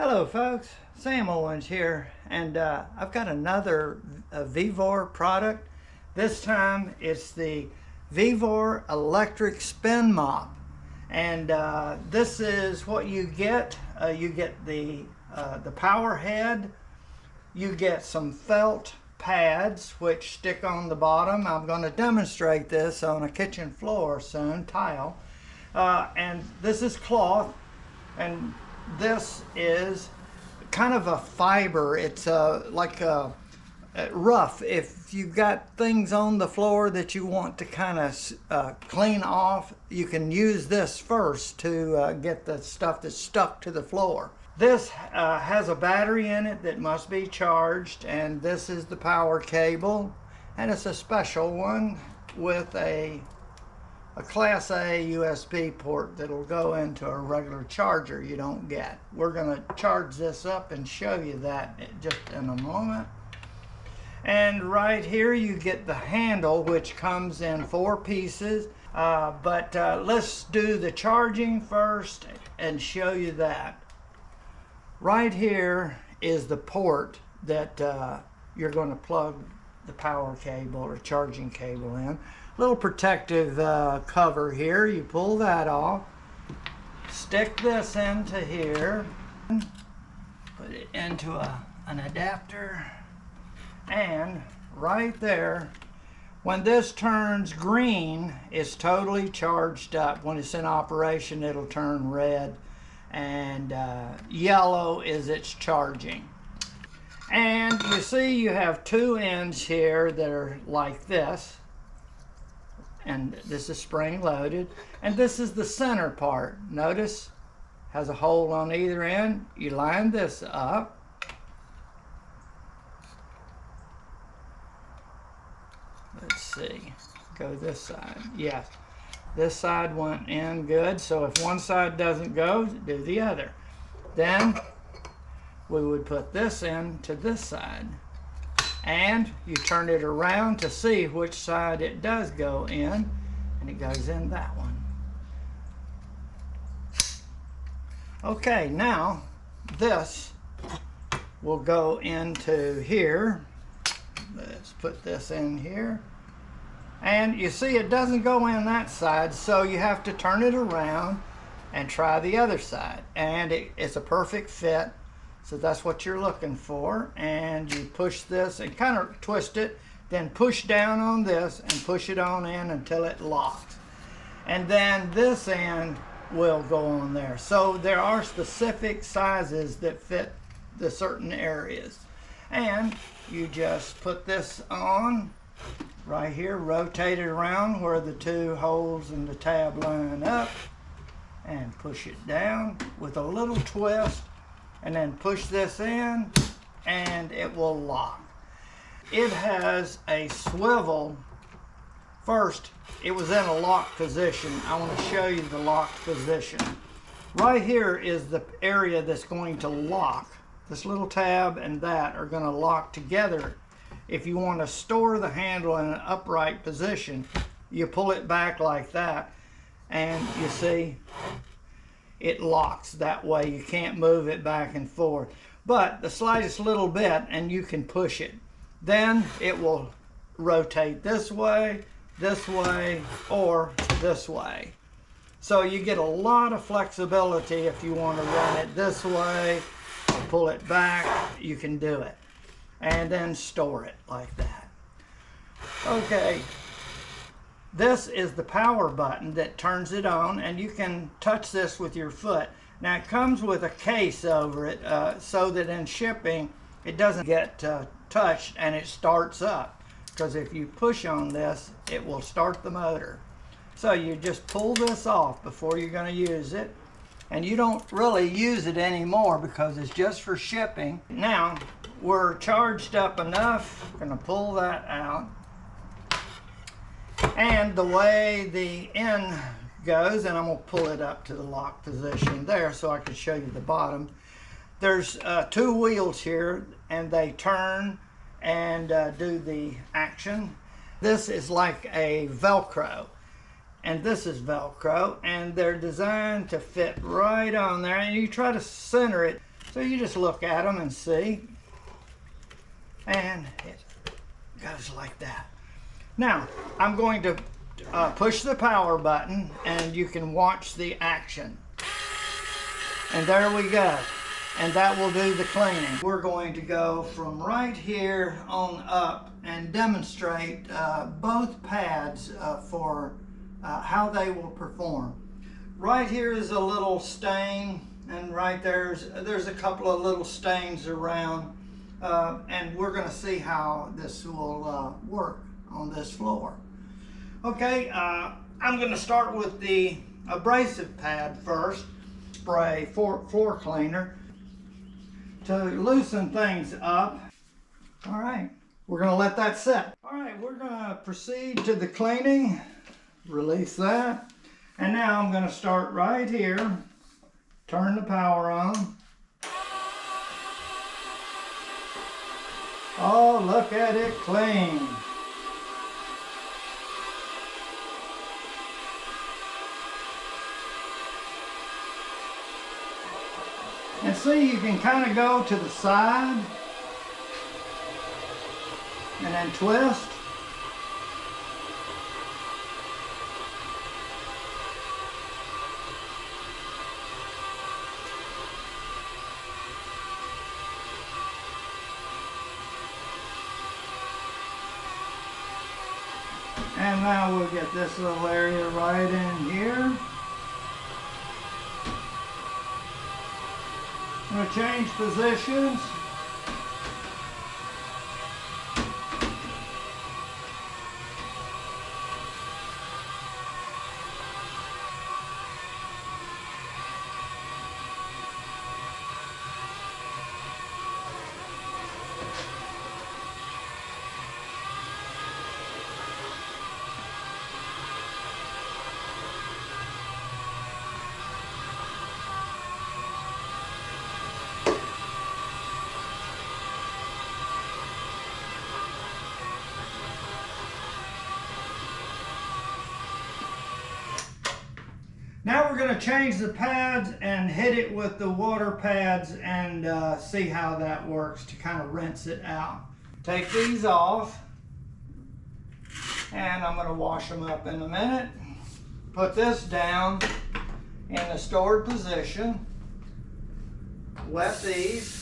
Hello folks, Sam Owens here, and I've got another VEVOR product. This time it's the VEVOR electric spin mop, and this is what you get. You get the power head, you get some felt pads which stick on the bottom. I'm going to demonstrate this on a kitchen floor soon, tile, and this is cloth, and this is kind of a fiber. It's like a rough. If you've got things on the floor that you want to kind of clean off, you can use this first to get the stuff that's stuck to the floor. This has a battery in it that must be charged, and this is the power cable, and it's a special one with a Class A USB port that'll go into a regular charger you don't get. We're going to charge this up and show you that just in a moment. And right here you get the handle, which comes in 4 pieces, but let's do the charging first and show you that. Right here is the port that you're going to plug the power cable or charging cable in. Little protective cover here. You pull that off, stick this into here, put it into an adapter, and right there, when this turns green, it's totally charged up. When it's in operation, it'll turn red, and yellow is its charging. And you see you have 2 ends here that are like this, and this is spring loaded, and this is the center part. Notice has a hole on either end. You line this up, let's see, go this side. Yes, this side went in good, so if one side doesn't go, do the other. Then we would put this in to this side, and you turn it around to see which side it does go in, and it goes in that one. Okay, now this will go into here. Let's put this in here, and you see it doesn't go in that side, so you have to turn it around and try the other side, and it's a perfect fit. So that's what you're looking for, and you push this and kind of twist it, then push down on this and push it on in until it locks. And then this end will go on there. So there are specific sizes that fit the certain areas. And you just put this on right here, rotate it around where the 2 holes in the tab line up, and push it down with a little twist, and then push this in, and it will lock. It has a swivel. First, it was in a locked position. I want to show you the locked position. Right here is the area that's going to lock. This little tab and that are going to lock together. If you want to store the handle in an upright position, you pull it back like that, and you see it locks that way. You can't move it back and forth, but the slightest little bit and you can push it. Then it will rotate this way, or this way. So you get a lot of flexibility. If you want to run it this way or pull it back, you can do it, and then store it like that. Okay, this is the power button that turns it on, and you can touch this with your foot. Now it comes with a case over it so that in shipping it doesn't get touched and it starts up, because if you push on this it will start the motor. So you just pull this off before you're going to use it, and you don't really use it anymore because it's just for shipping. Now we're charged up enough. I'm going to pull that out. And the way the end goes, and I'm going to pull it up to the lock position there so I can show you the bottom. There's 2 wheels here, and they turn and do the action. This is like a Velcro, and this is Velcro, and they're designed to fit right on there, and you try to center it So you just look at them and see, and it goes like that. Now I'm going to push the power button and you can watch the action. And there we go. And that will do the cleaning. We're going to go from right here on up and demonstrate both pads for how they will perform. Right here is a little stain, and right there's a couple of little stains around, and we're going to see how this will work on this floor. Okay, I'm going to start with the abrasive pad first. Spray floor cleaner to loosen things up. All right, we're going to let that set. All right, we're going to proceed to the cleaning. Release that. And now I'm going to start right here. Turn the power on. Oh, look at it clean. And see, you can kind of go to the side and then twist. And now we'll get this little area right in here. I'm going to change positions. Now we're going to change the pads and hit it with the water pads and see how that works to kind of rinse it out. Take these off, and I'm going to wash them up in a minute. Put this down in the stored position. Wet these,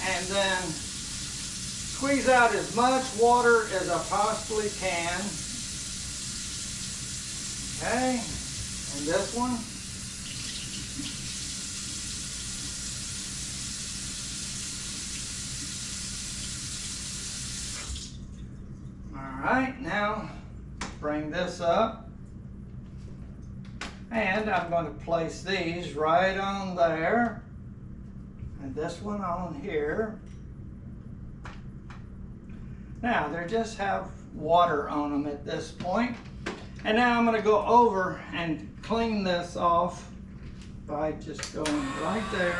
and then squeeze out as much water as I possibly can. Okay, and this one. All right, now bring this up, and I'm going to place these right on there, and this one on here. Now, they just have water on them at this point. And now I'm going to go over and clean this off by just going right there.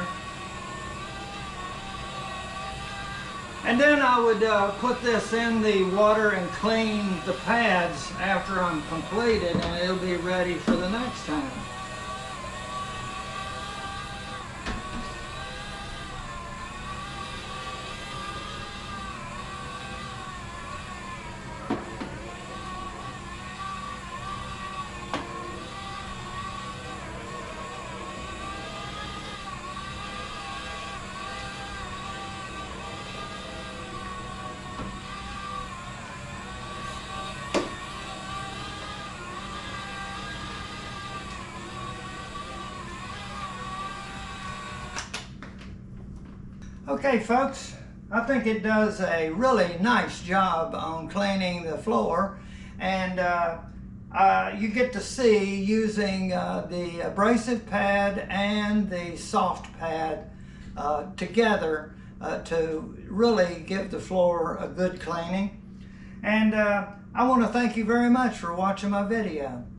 And then I would put this in the water and clean the pads after I'm completed, and it'll be ready for the next time. Okay, folks, I think it does a really nice job on cleaning the floor, and you get to see using the abrasive pad and the soft pad together to really give the floor a good cleaning. And I want to thank you very much for watching my video.